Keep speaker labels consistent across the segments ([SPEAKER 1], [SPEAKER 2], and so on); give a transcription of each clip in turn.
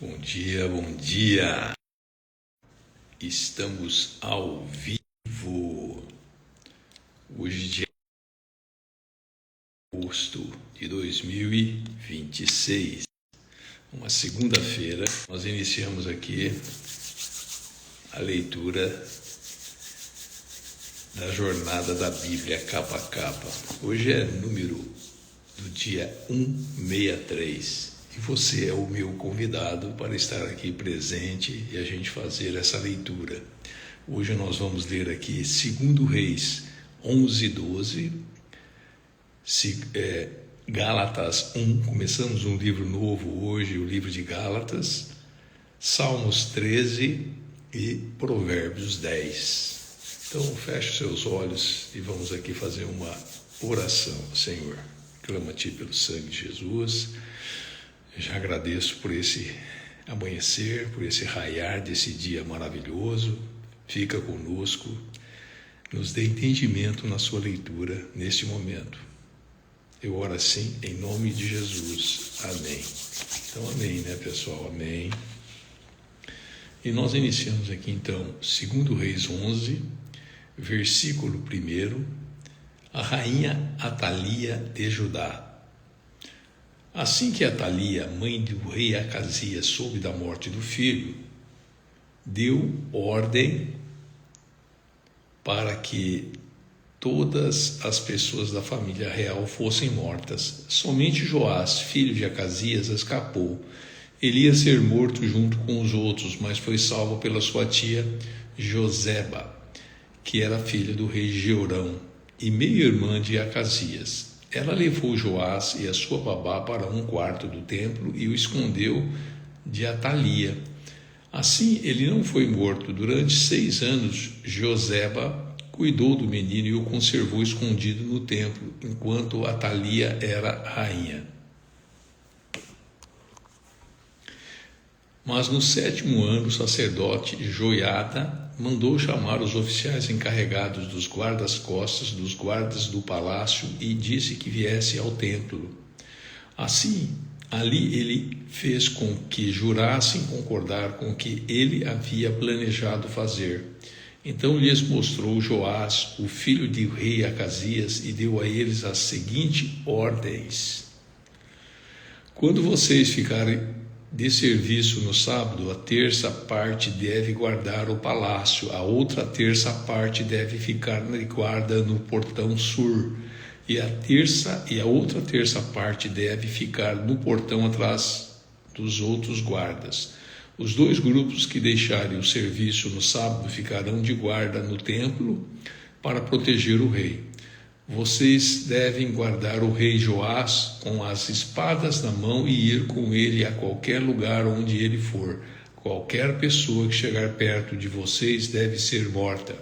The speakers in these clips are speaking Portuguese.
[SPEAKER 1] Bom dia, bom dia! Estamos ao vivo. Hoje, dia 1 de agosto de 2026, uma segunda-feira, nós iniciamos aqui a leitura da jornada da Bíblia capa a capa. Hoje é número do dia 163. E você é o meu convidado para estar aqui presente e a gente fazer essa leitura. Hoje nós vamos ler aqui 2 Reis 11:12, Gálatas 1, começamos um livro novo hoje, o livro de Gálatas, Salmos 13 e Provérbios 10. Então feche seus olhos e vamos aqui fazer uma oração. Senhor, clamo a Ti pelo sangue de Jesus. Já agradeço por esse amanhecer, por esse raiar desse dia maravilhoso. Fica conosco, nos dê entendimento na sua leitura neste momento. Eu oro assim em nome de Jesus. Amém. Então, amém, né, pessoal? Amém. E nós iniciamos aqui, então, 2 Reis 11, versículo 1, a rainha Atalia de Judá. Assim que Atalia, mãe do rei Acasias, soube da morte do filho, deu ordem para que todas as pessoas da família real fossem mortas. Somente Joás, filho de Acasias, escapou. Ele ia ser morto junto com os outros, mas foi salvo pela sua tia Joseba, que era filha do rei Jeorão e meia-irmã de Acasias. Ela levou Joás e a sua babá para um quarto do templo e o escondeu de Atalia. Assim, ele não foi morto. Durante 6 anos, Joseba cuidou do menino e o conservou escondido no templo, enquanto Atalia era rainha. Mas no 7º ano, o sacerdote Joiada mandou chamar os oficiais encarregados dos guardas-costas, dos guardas do palácio, e disse que viesse ao templo. Assim, ali ele fez com que jurassem concordar com o que ele havia planejado fazer. Então lhes mostrou Joás, o filho do rei Acasias, e deu a eles as seguintes ordens: quando vocês ficarem de serviço no sábado, a terça parte deve guardar o palácio, a outra terça parte deve ficar de guarda no portão sul, e a outra terça parte deve ficar no portão atrás dos outros guardas. Os 2 grupos que deixarem o serviço no sábado ficarão de guarda no templo para proteger o rei. Vocês devem guardar o rei Joás com as espadas na mão e ir com ele a qualquer lugar onde ele for. Qualquer pessoa que chegar perto de vocês deve ser morta.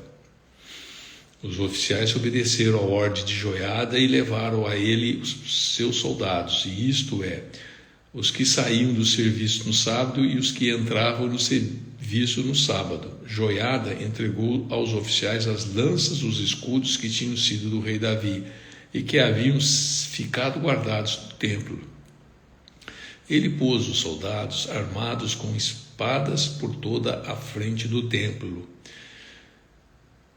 [SPEAKER 1] Os oficiais obedeceram à ordem de Joiada e levaram a ele os seus soldados, e isto é, os que saíam do serviço no sábado e os que entravam no serviço no sábado. Joiada entregou aos oficiais as lanças, os escudos que tinham sido do rei Davi e que haviam ficado guardados no templo. Ele pôs os soldados armados com espadas por toda a frente do templo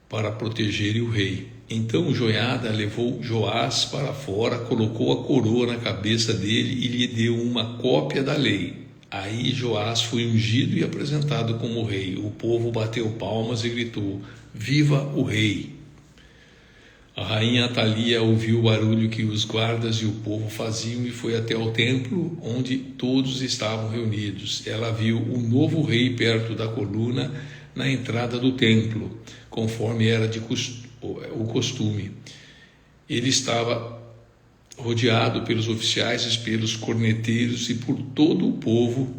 [SPEAKER 1] para protegerem o rei. Então Joiada levou Joás para fora, colocou a coroa na cabeça dele e lhe deu uma cópia da lei. Aí Joás foi ungido e apresentado como rei. O povo bateu palmas e gritou: "Viva o rei!" A rainha Atalia ouviu o barulho que os guardas e o povo faziam e foi até o templo, onde todos estavam reunidos. Ela viu o novo rei perto da coluna na entrada do templo, conforme era o costume. Ele estava rodeado pelos oficiais, pelos corneteiros e por todo o povo.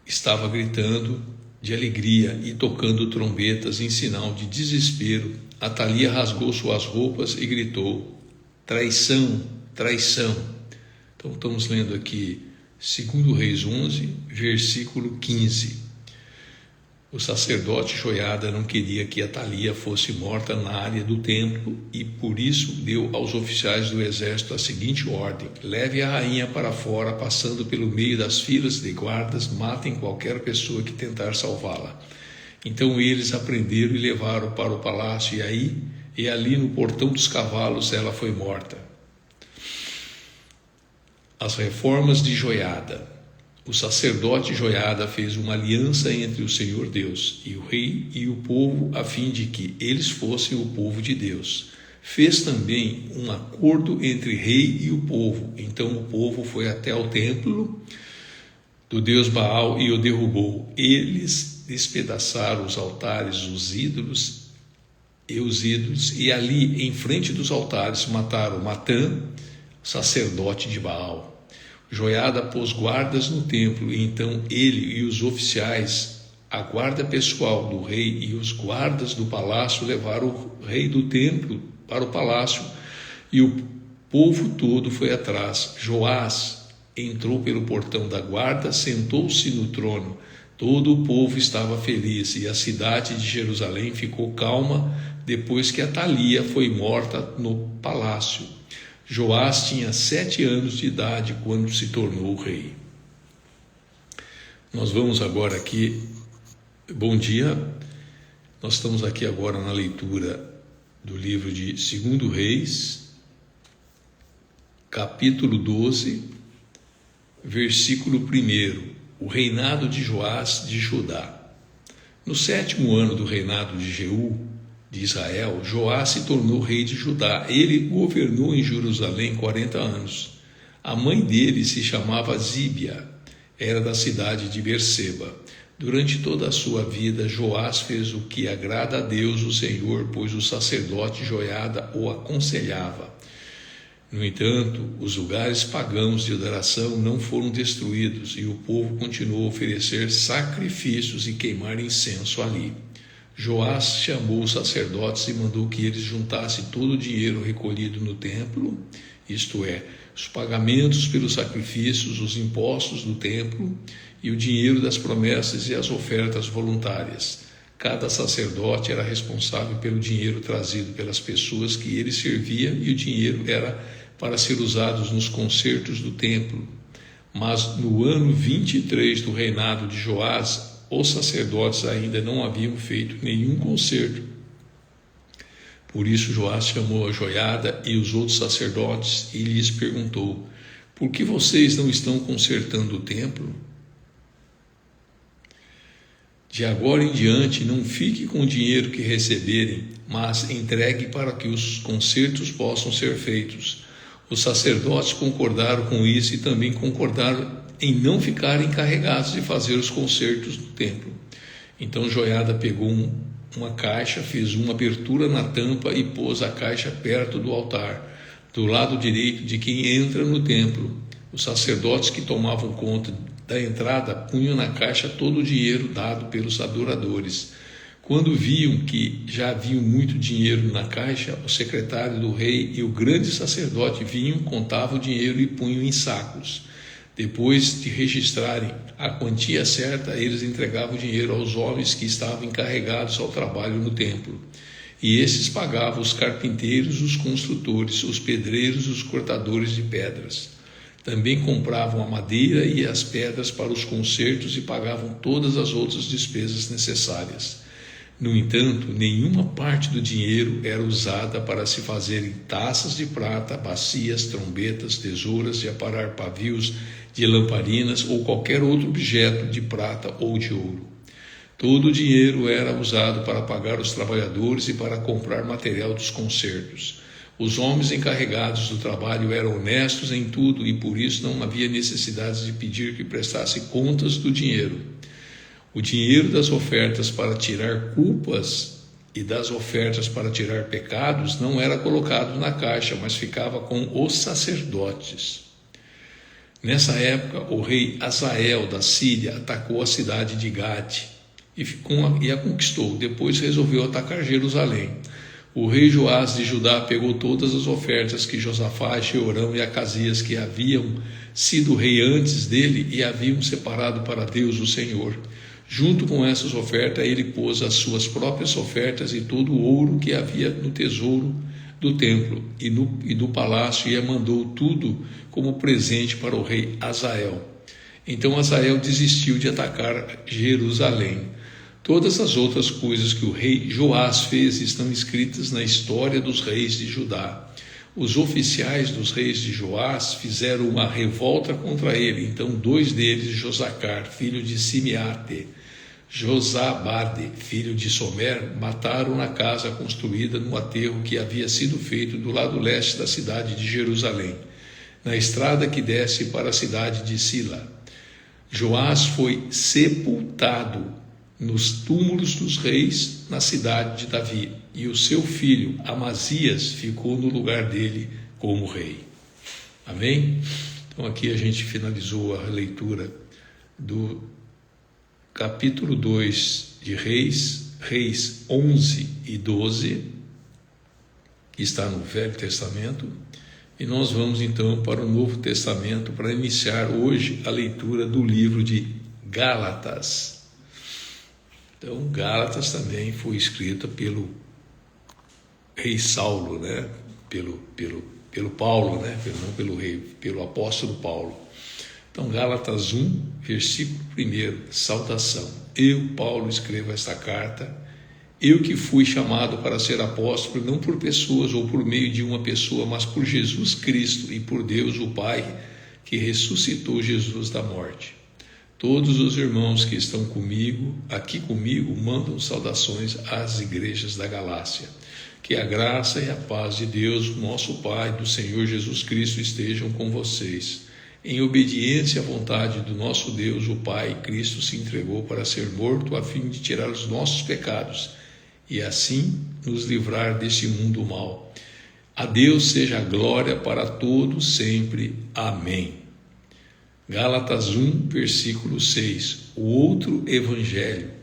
[SPEAKER 1] Estava gritando de alegria e tocando trombetas em sinal de desespero. Atalia rasgou suas roupas e gritou: "Traição, traição!" Então estamos lendo aqui 2 Reis 11, versículo 15. O sacerdote Joiada não queria que Atalia fosse morta na área do templo e por isso deu aos oficiais do exército a seguinte ordem: leve a rainha para fora, passando pelo meio das filas de guardas, matem qualquer pessoa que tentar salvá-la. Então eles a prenderam e levaram para o palácio e ali no portão dos cavalos ela foi morta. As reformas de Joiada. O sacerdote Joiada fez uma aliança entre o Senhor Deus e o rei e o povo, a fim de que eles fossem o povo de Deus. Fez também um acordo entre rei e o povo. Então o povo foi até o templo do deus Baal e o derrubou. Eles despedaçaram os altares, os ídolos, e ali, em frente dos altares, mataram Matã, sacerdote de Baal. Joiada pôs guardas no templo, e então ele e os oficiais, a guarda pessoal do rei e os guardas do palácio levaram o rei do templo para o palácio, e o povo todo foi atrás. Joás entrou pelo portão da guarda, sentou-se no trono. Todo o povo estava feliz, e a cidade de Jerusalém ficou calma depois que Atalia foi morta no palácio. Joás tinha 7 anos de idade quando se tornou rei. Nós vamos agora aqui, bom dia, nós estamos aqui agora na leitura do livro de 2 Reis, capítulo 12, versículo 1, o reinado de Joás de Judá. No 7º ano do reinado de Jeú, de Israel, Joás se tornou rei de Judá. Ele governou em Jerusalém 40 anos. A mãe dele se chamava Zíbia, era da cidade de Berseba. Durante toda a sua vida, Joás fez o que agrada a Deus, o Senhor, pois o sacerdote Joiada o aconselhava. No entanto, os lugares pagãos de adoração não foram destruídos e o povo continuou a oferecer sacrifícios e queimar incenso ali. Joás chamou os sacerdotes e mandou que eles juntassem todo o dinheiro recolhido no templo, isto é, os pagamentos pelos sacrifícios, os impostos do templo e o dinheiro das promessas e as ofertas voluntárias. Cada sacerdote era responsável pelo dinheiro trazido pelas pessoas que ele servia e o dinheiro era para ser usado nos concertos do templo. Mas no ano 23 do reinado de Joás, os sacerdotes ainda não haviam feito nenhum concerto. Por isso Joás chamou a Joiada e os outros sacerdotes e lhes perguntou: por que vocês não estão consertando o templo? De agora em diante não fique com o dinheiro que receberem, mas entregue para que os concertos possam ser feitos. Os sacerdotes concordaram com isso e também concordaram em não ficarem encarregados de fazer os concertos do templo. Então Joiada pegou uma caixa, fez uma abertura na tampa e pôs a caixa perto do altar, do lado direito de quem entra no templo. Os sacerdotes que tomavam conta da entrada punham na caixa todo o dinheiro dado pelos adoradores. Quando viam que já havia muito dinheiro na caixa, o secretário do rei e o grande sacerdote vinham, contavam o dinheiro e punham em sacos. Depois de registrarem a quantia certa, eles entregavam o dinheiro aos homens que estavam encarregados ao trabalho no templo. E esses pagavam os carpinteiros, os construtores, os pedreiros e os cortadores de pedras. Também compravam a madeira e as pedras para os concertos e pagavam todas as outras despesas necessárias. No entanto, nenhuma parte do dinheiro era usada para se fazerem taças de prata, bacias, trombetas, tesouras de aparar pavios, de lamparinas ou qualquer outro objeto de prata ou de ouro. Todo o dinheiro era usado para pagar os trabalhadores e para comprar material dos concertos. Os homens encarregados do trabalho eram honestos em tudo e por isso não havia necessidade de pedir que prestasse contas do dinheiro. O dinheiro das ofertas para tirar culpas e das ofertas para tirar pecados não era colocado na caixa, mas ficava com os sacerdotes. Nessa época, o rei Azael da Síria atacou a cidade de Gate e a conquistou. Depois resolveu atacar Jerusalém. O rei Joás de Judá pegou todas as ofertas que Josafá, Jeorão e Acasias, que haviam sido rei antes dele e haviam separado para Deus o Senhor. Junto com essas ofertas, ele pôs as suas próprias ofertas e todo o ouro que havia no tesouro do templo e do palácio, e mandou tudo como presente para o rei Hazael. Então Hazael desistiu de atacar Jerusalém. Todas as outras coisas que o rei Joás fez estão escritas na história dos reis de Judá. Os oficiais dos reis de Joás fizeram uma revolta contra ele. Então 2 deles, Josacar, filho de Simeate, Josabade, filho de Somer, mataram na casa construída no aterro que havia sido feito do lado leste da cidade de Jerusalém, na estrada que desce para a cidade de Sila. Joás foi sepultado nos túmulos dos reis na cidade de Davi, e o seu filho Amazias ficou no lugar dele como rei. Amém? Então aqui a gente finalizou a leitura do capítulo 2 de Reis 11 e 12, que está no Velho Testamento, e nós vamos então para o Novo Testamento para iniciar hoje a leitura do livro de Gálatas. Então, Gálatas também foi escrita pelo rei Saulo, né? Pelo Paulo, né? Não pelo rei, pelo apóstolo Paulo. Então, Gálatas 1, versículo 1, saudação. Eu, Paulo, escrevo esta carta, eu que fui chamado para ser apóstolo, não por pessoas ou por meio de uma pessoa, mas por Jesus Cristo e por Deus, o Pai, que ressuscitou Jesus da morte. Todos os irmãos que estão aqui comigo, mandam saudações às igrejas da Galácia. Que a graça e a paz de Deus, nosso Pai, do Senhor Jesus Cristo, estejam com vocês. Em obediência à vontade do nosso Deus, o Pai, Cristo se entregou para ser morto a fim de tirar os nossos pecados e assim nos livrar deste mundo mau. A Deus seja a glória para todos sempre. Amém. Gálatas 1, versículo 6. O outro evangelho.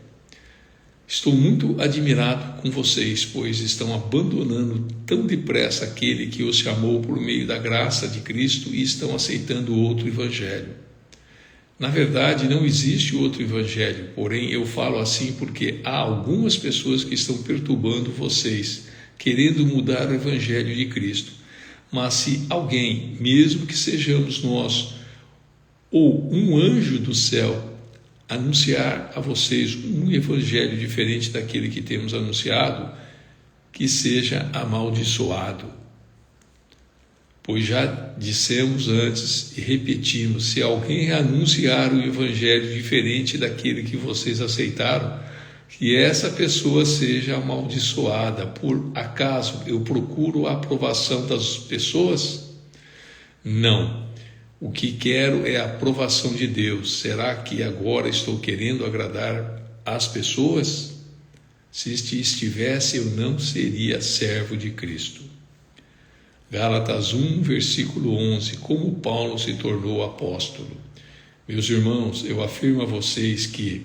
[SPEAKER 1] Estou muito admirado com vocês, pois estão abandonando tão depressa aquele que os chamou por meio da graça de Cristo e estão aceitando outro evangelho. Na verdade, não existe outro evangelho, porém eu falo assim porque há algumas pessoas que estão perturbando vocês, querendo mudar o evangelho de Cristo. Mas se alguém, mesmo que sejamos nós, ou um anjo do céu, anunciar a vocês um evangelho diferente daquele que temos anunciado, que seja amaldiçoado. Pois já dissemos antes e repetimos, se alguém anunciar um evangelho diferente daquele que vocês aceitaram, que essa pessoa seja amaldiçoada. Por acaso eu procuro a aprovação das pessoas? Não. O que quero é a aprovação de Deus. Será que agora estou querendo agradar as pessoas? Se estivesse, eu não seria servo de Cristo. Gálatas 1, versículo 11. Como Paulo se tornou apóstolo. Meus irmãos, eu afirmo a vocês que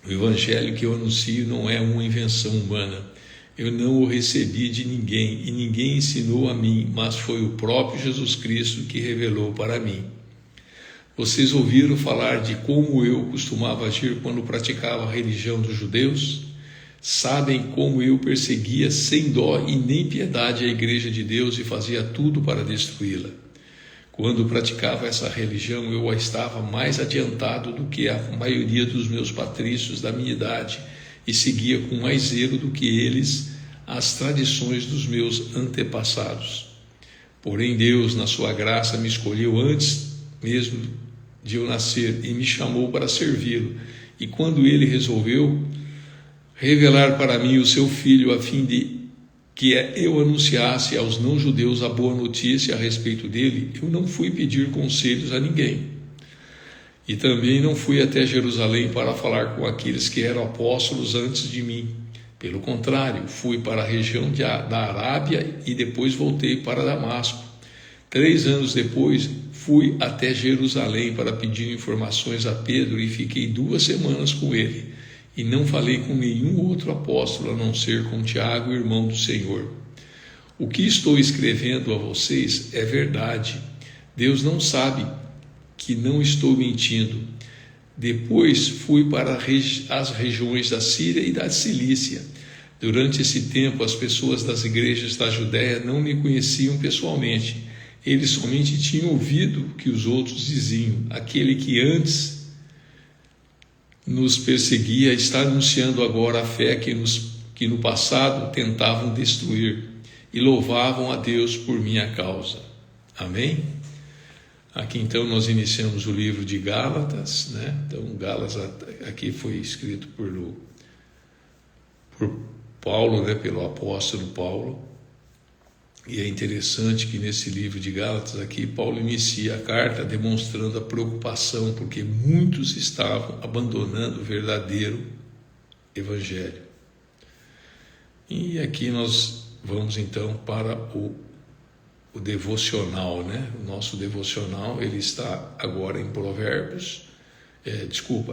[SPEAKER 1] o evangelho que eu anuncio não é uma invenção humana. Eu não o recebi de ninguém, e ninguém ensinou a mim, mas foi o próprio Jesus Cristo que revelou para mim. Vocês ouviram falar de como eu costumava agir quando praticava a religião dos judeus? Sabem como eu perseguia sem dó e nem piedade a igreja de Deus e fazia tudo para destruí-la. Quando praticava essa religião, eu estava mais adiantado do que a maioria dos meus patrícios da minha idade, e seguia com mais zelo do que eles as tradições dos meus antepassados. Porém Deus, na sua graça, me escolheu antes mesmo de eu nascer e me chamou para servi-lo. E quando ele resolveu revelar para mim o seu Filho, a fim de que eu anunciasse aos não-judeus a boa notícia a respeito dele, eu não fui pedir conselhos a ninguém. E também não fui até Jerusalém para falar com aqueles que eram apóstolos antes de mim. Pelo contrário, fui para a região da Arábia e depois voltei para Damasco. 3 anos depois, fui até Jerusalém para pedir informações a Pedro e fiquei 2 semanas com ele. E não falei com nenhum outro apóstolo, a não ser com Tiago, irmão do Senhor. O que estou escrevendo a vocês é verdade. Deus não sabe que não estou mentindo. Depois fui para as regiões da Síria e da Cilícia. Durante esse tempo, as pessoas das igrejas da Judéia não me conheciam pessoalmente. Eles somente tinham ouvido o que os outros diziam. Aquele que antes nos perseguia está anunciando agora a fé que no passado tentavam destruir, e louvavam a Deus por minha causa. Amém? Aqui então nós iniciamos o livro de Gálatas, né? Então Gálatas aqui foi escrito por Paulo, né? Pelo apóstolo Paulo. E é interessante que nesse livro de Gálatas aqui, Paulo inicia a carta demonstrando a preocupação, porque muitos estavam abandonando o verdadeiro evangelho. E aqui nós vamos então para o devocional, né? O nosso devocional, ele está agora em Provérbios,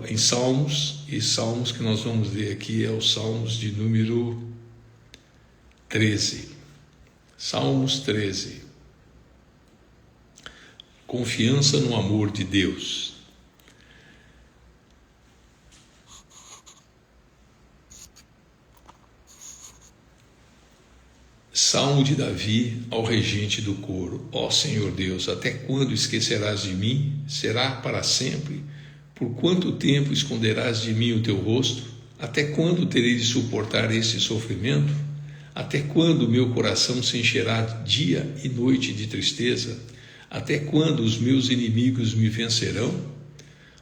[SPEAKER 1] em Salmos, e Salmos que nós vamos ler aqui é o Salmos de número 13. Salmos 13. Confiança no amor de Deus. Salmo de Davi ao regente do coro. Ó Senhor Deus, até quando esquecerás de mim? Será para sempre? Por quanto tempo esconderás de mim o teu rosto? Até quando terei de suportar esse sofrimento? Até quando meu coração se encherá dia e noite de tristeza? Até quando os meus inimigos me vencerão?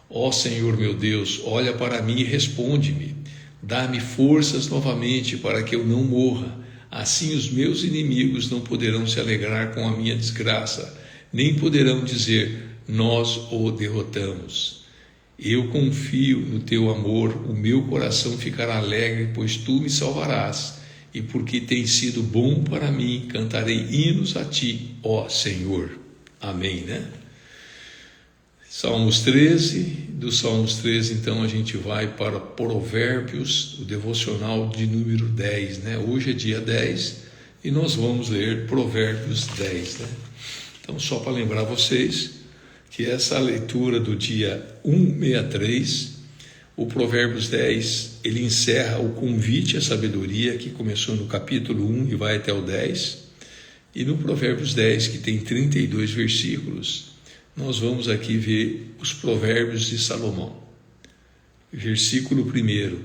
[SPEAKER 1] Ó Senhor meu Deus, olha para mim e responde-me. Dá-me forças novamente para que eu não morra. Assim os meus inimigos não poderão se alegrar com a minha desgraça, nem poderão dizer, nós o derrotamos. Eu confio no teu amor, o meu coração ficará alegre, pois tu me salvarás. E porque tens sido bom para mim, cantarei hinos a ti, ó Senhor. Amém, né? Salmos 13, do Salmos 13, então a gente vai para Provérbios, o devocional de número 10, né? Hoje é dia 10 e nós vamos ler Provérbios 10, né? Então, só para lembrar vocês que essa leitura do dia 163, o Provérbios 10, ele encerra o convite à sabedoria, que começou no capítulo 1 e vai até o 10, e no Provérbios 10, que tem 32 versículos, nós vamos aqui ver os provérbios de Salomão. Versículo 1: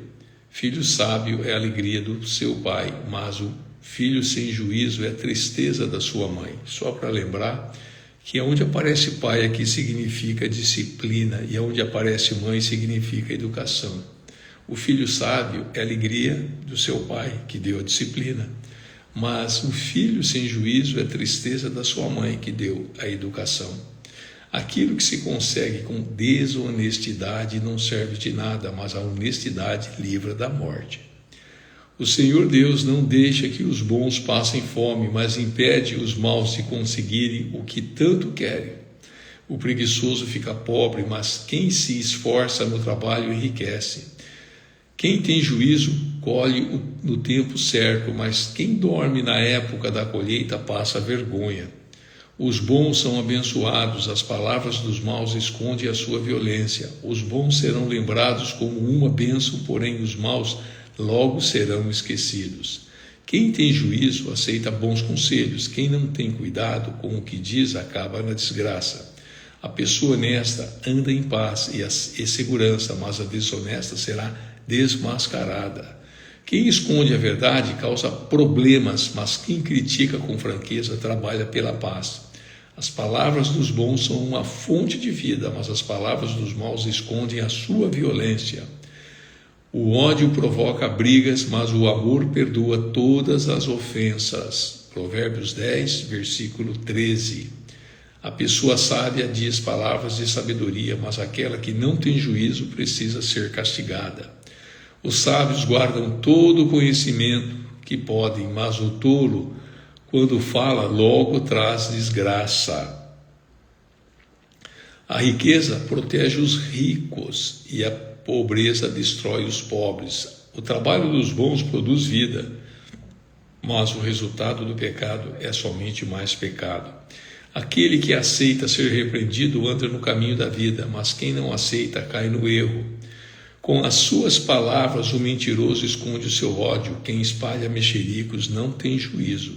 [SPEAKER 1] Filho sábio é a alegria do seu pai, mas o filho sem juízo é a tristeza da sua mãe. Só para lembrar que onde aparece pai aqui significa disciplina, e onde aparece mãe significa educação. O filho sábio é a alegria do seu pai, que deu a disciplina, mas o filho sem juízo é a tristeza da sua mãe, que deu a educação. Aquilo que se consegue com desonestidade não serve de nada, mas a honestidade livra da morte. O Senhor Deus não deixa que os bons passem fome, mas impede os maus de conseguirem o que tanto querem. O preguiçoso fica pobre, mas quem se esforça no trabalho enriquece. Quem tem juízo colhe no tempo certo, mas quem dorme na época da colheita passa vergonha. Os bons são abençoados, as palavras dos maus escondem a sua violência. Os bons serão lembrados como uma bênção, porém os maus logo serão esquecidos. Quem tem juízo aceita bons conselhos, quem não tem cuidado com o que diz acaba na desgraça. A pessoa honesta anda em paz e segurança, mas a desonesta será desmascarada. Quem esconde a verdade causa problemas, mas quem critica com franqueza trabalha pela paz. As palavras dos bons são uma fonte de vida, mas as palavras dos maus escondem a sua violência. O ódio provoca brigas, mas o amor perdoa todas as ofensas. Provérbios 10, versículo 13. A pessoa sábia diz palavras de sabedoria, mas aquela que não tem juízo precisa ser castigada. Os sábios guardam todo o conhecimento que podem, mas o tolo, quando fala, logo traz desgraça. A riqueza protege os ricos e a pobreza destrói os pobres. O trabalho dos bons produz vida, mas o resultado do pecado é somente mais pecado. Aquele que aceita ser repreendido anda no caminho da vida, mas quem não aceita cai no erro. Com as suas palavras o mentiroso esconde o seu ódio, quem espalha mexericos não tem juízo.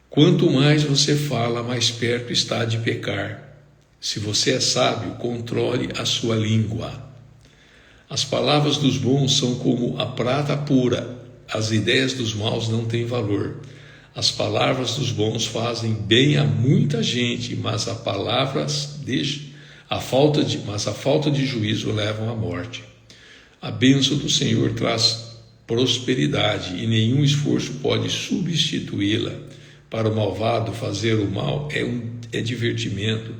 [SPEAKER 1] Quanto mais você fala, mais perto está de pecar. Se você é sábio, controle a sua língua. As palavras dos bons são como a prata pura, as ideias dos maus não têm valor. As palavras dos bons fazem bem a muita gente, mas a falta de juízo levam à morte. A bênção do Senhor traz prosperidade e nenhum esforço pode substituí-la. Para o malvado, fazer o mal é divertimento,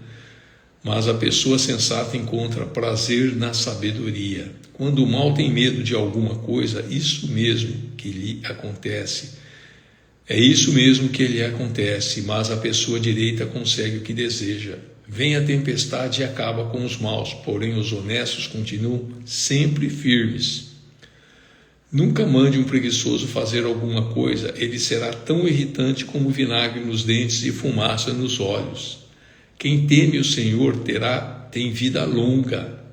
[SPEAKER 1] mas a pessoa sensata encontra prazer na sabedoria. Quando o mal tem medo de alguma coisa, isso mesmo que lhe acontece. É isso mesmo que lhe acontece, mas a pessoa direita consegue o que deseja. Vem a tempestade e acaba com os maus, porém os honestos continuam sempre firmes. Nunca mande um preguiçoso fazer alguma coisa, ele será tão irritante como vinagre nos dentes e fumaça nos olhos. Quem teme o Senhor tem vida longa,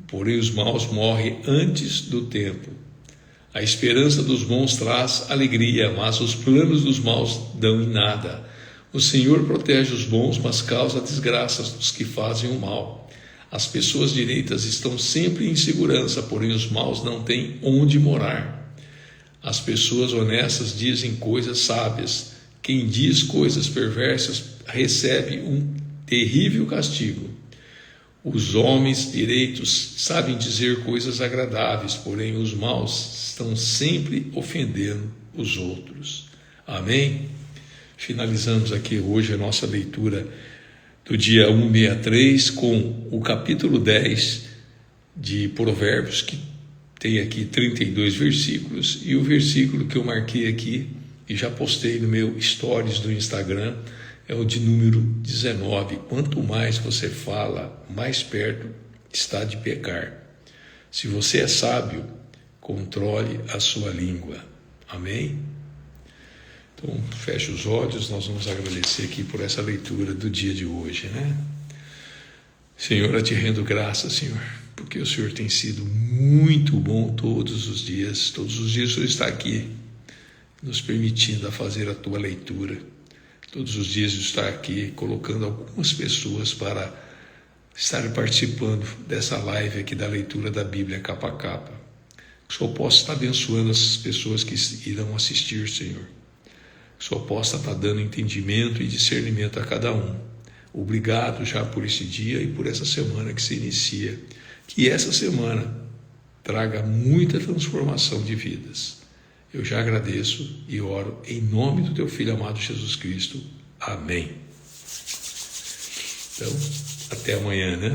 [SPEAKER 1] porém os maus morrem antes do tempo. A esperança dos bons traz alegria, mas os planos dos maus dão em nada. O Senhor protege os bons, mas causa desgraças dos que fazem o mal. As pessoas direitas estão sempre em segurança, porém os maus não têm onde morar. As pessoas honestas dizem coisas sábias. Quem diz coisas perversas recebe um terrível castigo. Os homens direitos sabem dizer coisas agradáveis, porém os maus estão sempre ofendendo os outros. Amém? Finalizamos aqui hoje a nossa leitura do dia 163 com o capítulo 10 de Provérbios, que tem aqui 32 versículos, e o versículo que eu marquei aqui e já postei no meu stories do Instagram é o de número 19. Quanto mais você fala, mais perto está de pecar. Se você é sábio, controle a sua língua. Amém? Então, feche os olhos, nós vamos agradecer aqui por essa leitura do dia de hoje, né? Senhor, eu te rendo graças, Senhor, porque o Senhor tem sido muito bom todos os dias. Todos os dias o Senhor está aqui, nos permitindo a fazer a tua leitura. Todos os dias está aqui colocando algumas pessoas para estar participando dessa live aqui da leitura da Bíblia capa a capa. Que o Senhor possa estar abençoando essas pessoas que irão assistir, Senhor. Que o Senhor possa estar dando entendimento e discernimento a cada um. Obrigado já por esse dia e por essa semana que se inicia. Que essa semana traga muita transformação de vidas. Eu já agradeço e oro em nome do teu Filho amado Jesus Cristo. Amém. Então, até amanhã, né?